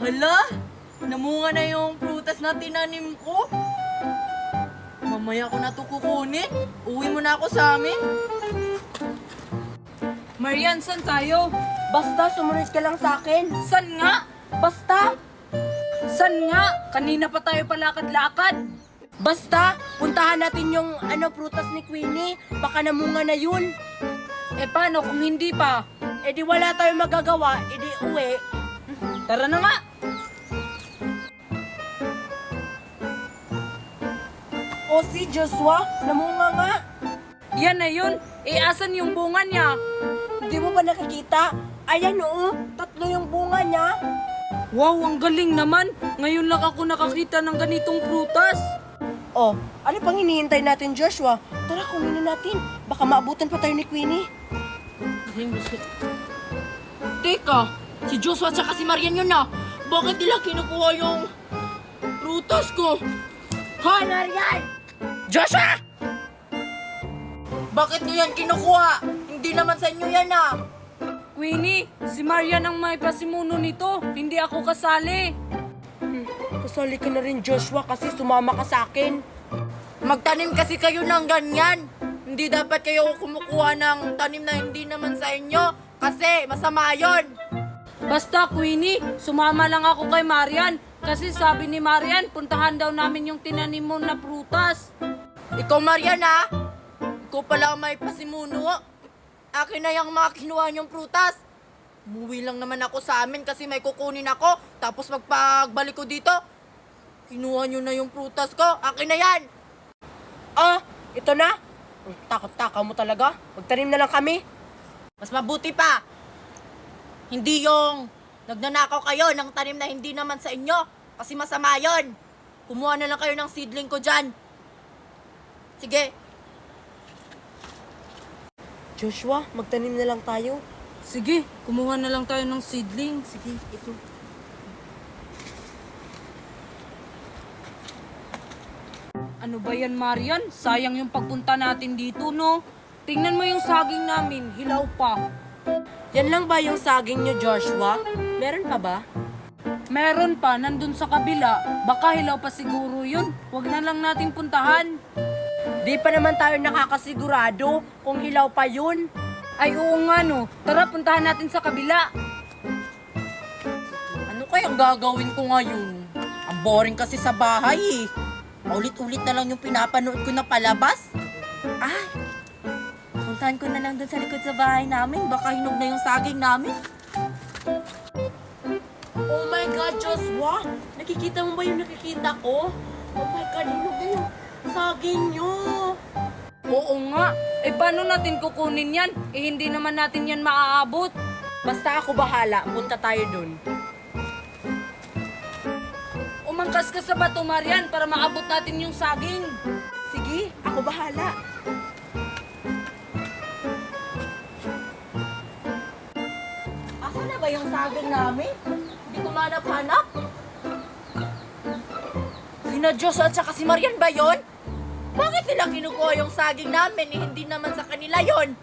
Hala, namunga na yung prutas na tinanim ko. Mamaya ko na ito kukunin. Uwi mo na ako sa amin. Marian, saan tayo? Basta, sumunod ka lang sa akin. Saan nga? Basta, Saan nga? Kanina pa tayo palakad-lakad. basta, puntahan natin yung prutas ni Queenie. Baka namunga na yun. Eh paano kung hindi pa? E di wala tayong magagawa, e di uwi. Tara na nga. O si Joshua, namunga nga. Yan na yun. Eh asan yung bunga niya? Hindi mo ba nakikita? Ayan oo, 3 yung bunga niya. Wow, ang galing naman. Ngayon lang ako nakakita ng ganitong prutas. Oh, ano pang hinihintay natin, Joshua? Tara, kunin na natin. Baka maabutan pa tayo ni Queenie. Teka, si Joshua at si Marian yun na. Bakit nila kinukuha yung prutas ko? Hoy, Marian! Joshua! Bakit niyo yan kinukuha? Hindi naman sa inyo yan ah. Queenie, si Marian ang may pasimuno nito. Hindi ako kasali. Kasali ka na rin, Joshua, kasi sumama ka sa akin. Magtanim kasi kayo ng ganyan. Hindi dapat kayo kumukuha ng tanim na hindi naman sa inyo. Kasi masama yon. Basta, Queenie, sumama lang ako kay Marian. Kasi sabi ni Marian, puntahan daw namin yung tinanim mo na prutas. Ikaw, Marian ha? Ikaw pala ang may pasimuno. Akin na yung mga kinuha niyong prutas. Umuwi lang naman ako sa amin kasi may kukunin ako. Tapos magpagbalik ko dito, kinuha niyo na yung prutas ko. Akin na yan. Ah, ito na. Ang takot-takaw mo talaga. Magtanim na lang kami. Mas mabuti pa. Hindi yung nagnanakaw kayo ng tanim na hindi naman sa inyo. Kasi masama yon. Kumuha na lang kayo ng seedling ko dyan. Sige. Joshua, magtanim na lang tayo. Sige, kumuha na lang tayo ng seedling. Sige, ito. Ano ba yan, Marian? Sayang yung pagpunta natin dito, no? Tingnan mo yung saging namin, hilaw pa. Yan lang ba yung saging nyo, Joshua? Meron pa ba? Meron pa, nandun sa kabila. Baka hilaw pa siguro yun. Huwag na lang natin puntahan. Di pa naman tayo nakakasigurado kung hilaw pa yun. Ay, oo nga, no. Tara, puntahan natin sa kabila. Ano kayang gagawin ko ngayon? Ang boring kasi sa bahay eh. Paulit-ulit na lang yung pinapanood ko na palabas. Ay, puntahan ko na lang doon sa likod sa bahay namin. Baka hinog na yung saging namin. Oh my God, Joshua! Nakikita mo ba yung nakikita ko? Oh my God, hinog na yung saging nyo. Oo nga. Eh, paano natin kukunin yan? Eh, hindi naman natin yan maaabot. Basta ako bahala, punta tayo dun. Umangkas ka sa bato, Marian, para maabot natin yung saging. Sige, ako bahala. Asa na ba yung saging namin? Hindi ko manap-hanap. Sina Diyos at saka si Marian ba yun? Bakit nila kinukuha yung saging namin eh, hindi naman sa kanila yon?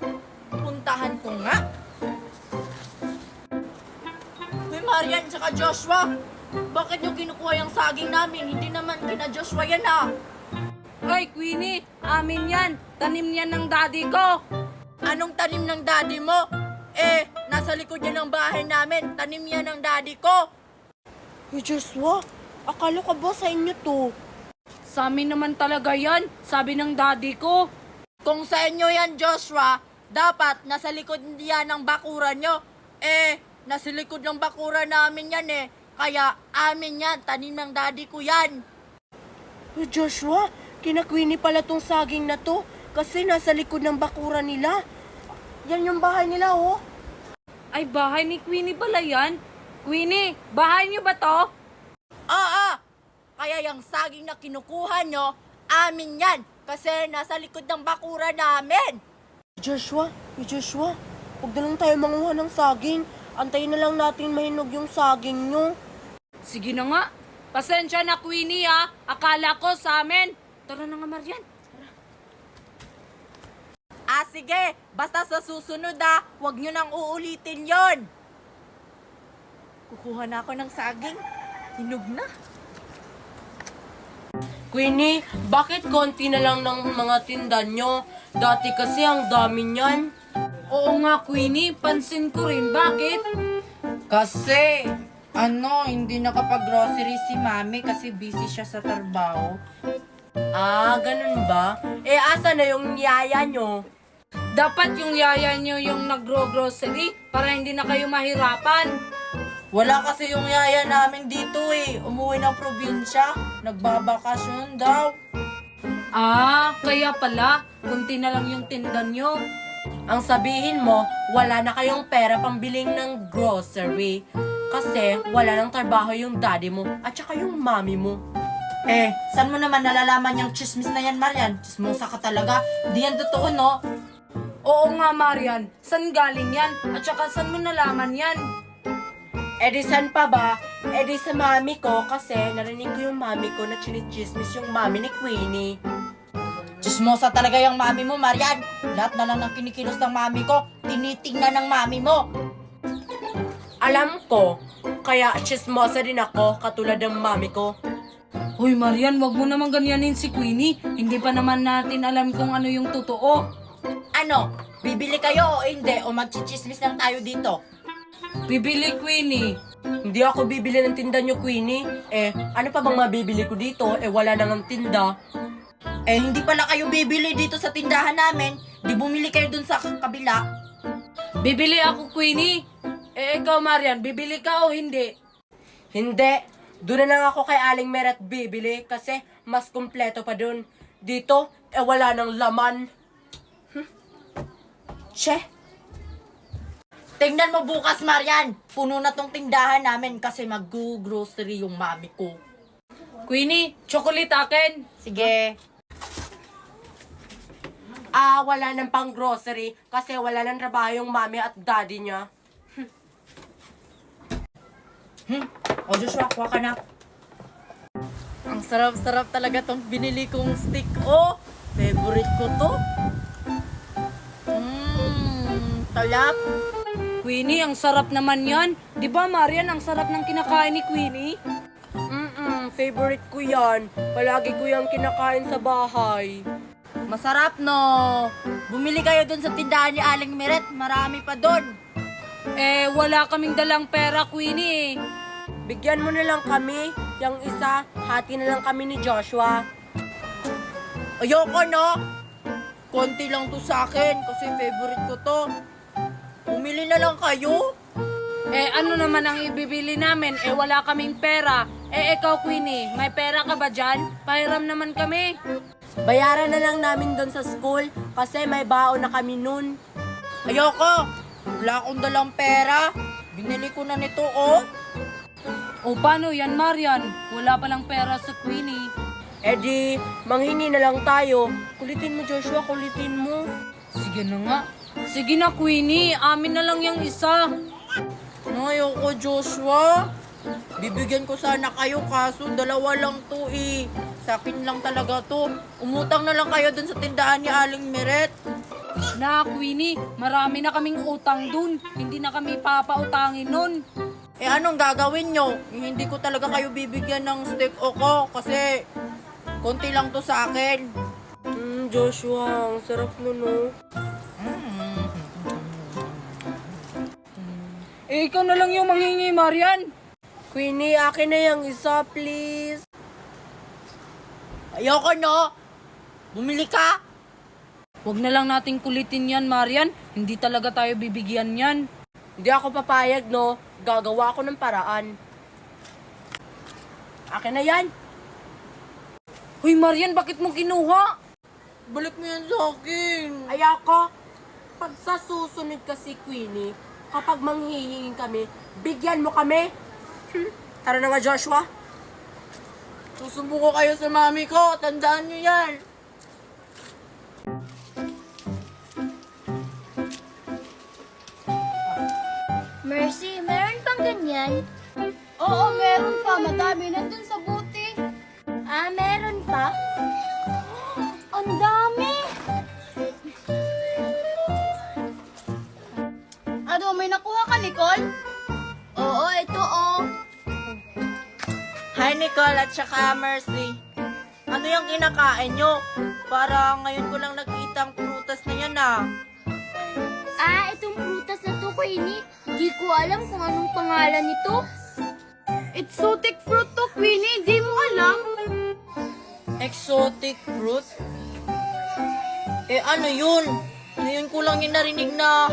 Puntahan ko nga. Hoy Marian at Joshua, bakit nyo kinukuha yung saging namin? Hindi naman kina Joshua yan ah. Ay, Queenie, amin yan. Tanim yan ng daddy ko. Anong tanim ng daddy mo? Eh, nasa likod yan ng bahay namin. Tanim yan ng daddy ko. Hey, Joshua, akala ko ba sa inyo to? Sa amin naman talaga yan, sabi ng daddy ko. Kung sa inyo yan, Joshua, dapat nasa likod yan ng bakuran nyo. Eh, nasa likod ng bakuran namin yan eh. Kaya amin yan, tanim ng daddy ko yan. Hey, Joshua, kina-Queenie pala tong saging na to kasi nasa likod ng bakuran nila. Yan yung bahay nila, oh. Ay, bahay ni Queenie pala yan. Queenie, bahay niyo ba to? Oo, kaya yung saging na kinukuha nyo, amin yan. Kasi nasa likod ng bakuran namin. Joshua, huwag na lang tayo manguha ng saging. Antayin na lang natin mahinog yung saging nyo. Sige na nga. Pasensya na, Queenie, ha. Akala ko sa amin. Tara na nga, Marian. Ah, sige. Basta sa susunod huwag nyo nang uulitin yon. Kukuha na ako ng saging. Hinog na. Queenie, bakit konti na lang ng mga tinda nyo? Dati kasi ang dami niyan. Oo nga, Queenie. Pansin ko rin. Bakit? Kasi, hindi nakapag-grocery si Mami kasi busy siya sa trabaho. Ah, ganun ba? Eh, asa na yung yaya nyo? Dapat yung yaya nyo yung nagro-grocery para hindi na kayo mahirapan. Wala kasi yung yaya namin dito eh. Umuwi ng probinsya. Nagbabakasyon daw. Ah, kaya pala. Kunti na lang yung tinda nyo. Ang sabihin mo, wala na kayong pera pambiling ng grocery. Kasi wala nang trabaho yung daddy mo at saka yung mommy mo. Eh, saan mo naman nalalaman yung chismis na yan, Marian? Chismosa ka talaga. Di yan totoo, no? Oo nga, Marian. San galing yan? At saka saan mo nalaman yan? Eh di saan pa ba? Eh di sa mami ko kasi narinig ko yung mami ko na chinichismis yung mami ni Queenie. Chismosa talaga yung mami mo, Marian. Lahat na lang ng kinikilos ng mami ko, tinitingnan ng mami mo. Alam ko, kaya chismosa din ako katulad ng mami ko. Hoy, Marian, wag mo naman ganyanin si Queenie. Hindi pa naman natin alam kung ano yung totoo. Ano? Bibili kayo o hindi? O magchichismis lang tayo dito? Bibili, Queenie. Hindi ako bibili ng tinda nyo, Queenie. Eh, ano pa bang mabibili ko dito? Eh, wala nang tinda. Eh, hindi pala kayo bibili dito sa tindahan namin. Di bumili kayo dun sa kabila. Bibili ako, Queenie. Eh, ikaw, Marian, bibili ka o hindi? Hindi. Doon na lang ako kay Aling Meret bibili kasi mas kumpleto pa doon. Dito, eh wala nang laman. Che. Tingnan mo bukas, Marian. Puno na tong tindahan namin kasi mag-grocery yung mami ko. Queenie, chocolate akin. Sige. Ah, wala nang pang grocery kasi wala nang trabaho yung mami at daddy niya. O Joshua, kuha ka na. Ang sarap-sarap talaga tong binili kong stick. Oh, favorite ko to. Talap. Queenie, ang sarap naman yan. Di ba, Marian, ang sarap ng kinakain ni Queenie? Favorite ko yan. Palagi ko yung kinakain sa bahay. Masarap, no? Bumili kayo dun sa tindahan ni Aling Meret. Marami pa dun. Eh, wala kaming dalang pera, Queenie. Bigyan mo na lang kami. Yung isa, hati na lang kami ni Joshua. Ayoko, no? Konti lang to sa akin kasi favorite ko to. Bumili na lang kayo. Eh, ano naman ang ibibili namin? Eh, wala kaming pera. Eh, ikaw, Queenie, may pera ka ba dyan? Pahiram naman kami. Bayaran na lang namin doon sa school kasi may baon na kami nun. Ayoko. Wala akong dalang pera. Binili ko na nito, oh. O, paano yan, Marian? Wala palang pera sa Queenie. Eh di, manghingi na lang tayo. Kulitin mo, Joshua, kulitin mo. Sige na nga. Sige na, Queenie. Amin na lang yung isa. Ayoko, Joshua. Bibigyan ko sana kayo kaso dalawa lang to eh. Sa akin lang talaga to. Umutang na lang kayo dun sa tindahan ni Aling Meret. Na, Queenie, marami na kaming utang dun. Hindi na kami papautangin nun. Eh anong gagawin nyo? Eh, hindi ko talaga kayo bibigyan ng steak o ko kasi konti lang to sa akin. Joshua, ang sarap nun, no? Eh, ikaw na lang yung manghingi, Marian. Queenie, akin na yung isa, please. Ayoko, no? Bumili ka? Huwag na lang nating kulitin yan, Marian. Hindi talaga tayo bibigyan yan. Hindi ako papayag, no? Gagawa ako ng paraan. Akin na yan. Hoy, Marian, bakit mo kinuha? Balik mo yan sa akin. Ayoko. Pag sa susunod kasi, Queenie, kapag manghihingi kami, bigyan mo kami. Tara na nga, Joshua. Susumbong ko kayo sa mami ko. Tandaan nyo yan. Mercy, meron pang ganyan? Oo, meron pa. Madami nandun sa buti. Ah, meron pa? Ang dami! Ano, may nakuha ka, Nicole? Oo, ito Hi, Nicole at saka Mercy. Ano yung kinakain nyo? Para ngayon ko lang nakita ang prutas na yan ah. Itong prutas na to, Queenie. Di ko alam kung anong pangalan nito. Exotic fruit to, Queenie. Di mo alam? Exotic fruit? Ano yun? Ngayon ko lang yung narinig na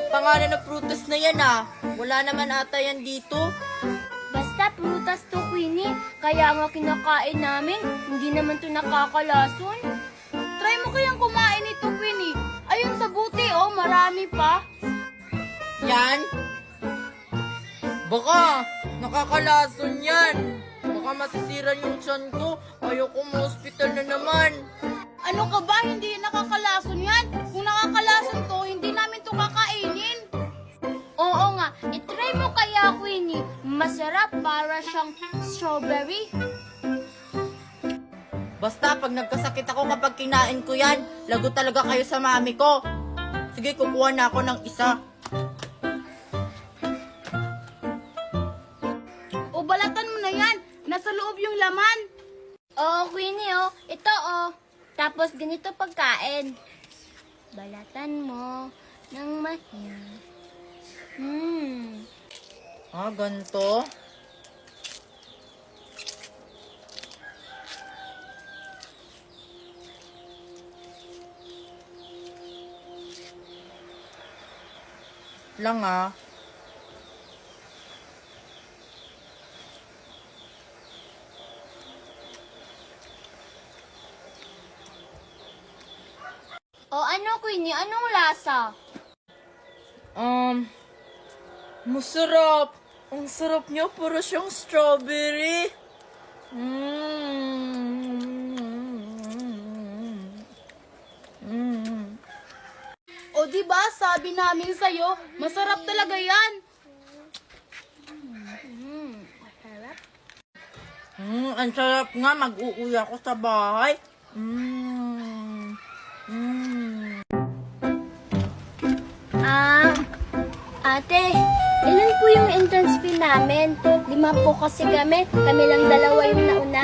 pangalan na prutas na yan ah. Wala naman ata yan dito. Basta prutas to, Queenie. Kaya nga kinakain namin. Hindi naman to nakakalason. Try mo kayang kumain ito, Queenie. Ayun sa buti, marami pa. Yan? Baka nakakalason yan. Baka masisira yung tiyan ko. Ayoko ma-hospital na naman. Ano ka ba? Hindi nakakalason yan. Kung nakakalason to, hindi namin to kakainin. Oo nga, itry mo kaya, Queenie. Masarap para siyang strawberry. Basta pag nagkasakit ako kapag kinain ko yan, lagot talaga kayo sa mami ko. Sige, kukuha na ako ng isa. O balatan mo na yan. Nasa loob yung laman. Oo, Queenie, ito, Tapos ganito pagkain. Balatan mo ng mahin. Ganito? Lang ah. Ano, Queenie? Anong lasa? Masarap. Ang sarap niya, puro siyang strawberry. O diba, sabi namin sa'yo, masarap talaga yan. Ang sarap nga, mag-uuwi ako sa bahay. Ate, ilan po yung entrance fee namin? 5 po kasi kami. Kami lang dalawa yung nauna.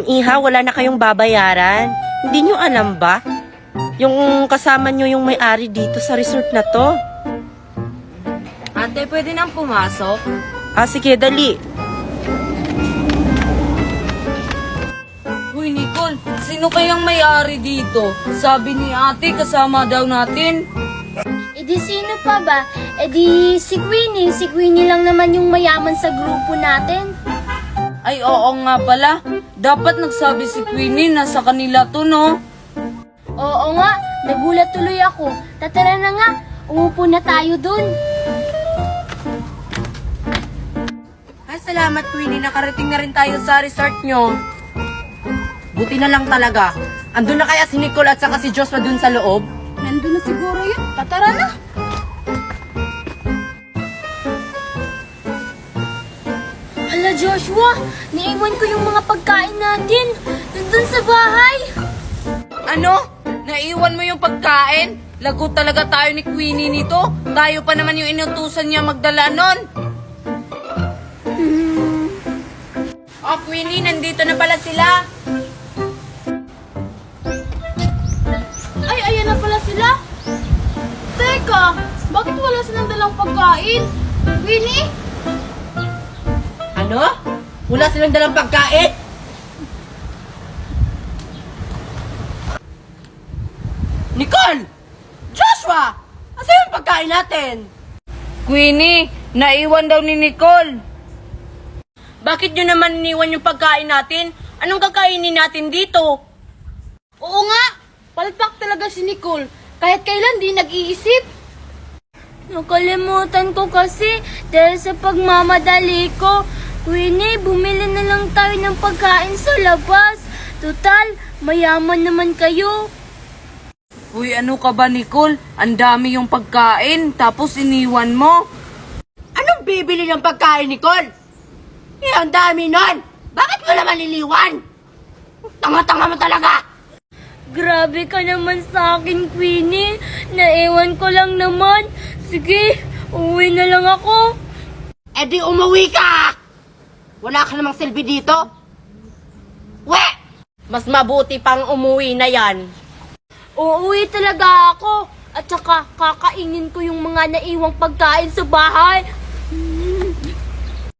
Iha, wala na kayong babayaran. Hindi nyo alam ba? Yung kasama nyo yung may-ari dito sa resort na to. Ate, pwede nang pumasok? Sige, dali. Uy, Nicole, sino kayang may-ari dito? Sabi ni ate, kasama daw natin. Di sino pa ba? Di si Queenie. Si Queenie lang naman yung mayaman sa grupo natin. Ay, oo nga pala. Dapat nagsabi si Queenie na sa kanila to, no? Oo nga, nagulat tuloy ako. Tatara na nga, umupo na tayo dun. Ay, salamat, Queenie. Nakarating na rin tayo sa resort nyo. Buti na lang talaga. Andun na kaya si Nicole at saka si Joshua dun sa loob? Nandun na siguro yun. Tatara na. Hala, Joshua, naiwan ko yung mga pagkain natin. Nandun sa bahay. Ano? Naiwan mo yung pagkain? Lagot talaga tayo ni Queenie nito. Tayo pa naman yung inutusan niya magdala nun. Queenie, nandito na pala sila. Ay, ayan na pala sila. Teka, bakit wala silang dalang pagkain? Queenie? Ano? Wala silang dalang pagkain? Nicole! Joshua! Asan yung pagkain natin? Queenie, naiwan daw ni Nicole. Bakit nyo naman iniwan yung pagkain natin? Anong kakainin natin dito? Oo nga, palpak talaga si Nicole. Kahit kailan di nag-iisip. Nakalimutan ko kasi dahil sa pagmamadali ko. Queenie, bumili na lang tayo ng pagkain sa labas. Total, mayaman naman kayo. Uy, ano ka ba, Nicole? Ang dami yung pagkain, tapos iniwan mo. Anong bibili ng pagkain, Nicole? Ang dami nun! Bakit mo naman iliwan? Tanga-tanga mo talaga! Grabe ka naman sa akin, Queenie. Naiwan ko lang naman. Sige, uwi na lang ako. Di umuwi ka! Wala ka namang silbi dito. We! Mas mabuti pang umuwi na yan. Uuwi talaga ako. At saka kakainin ko yung mga naiwang pagkain sa bahay.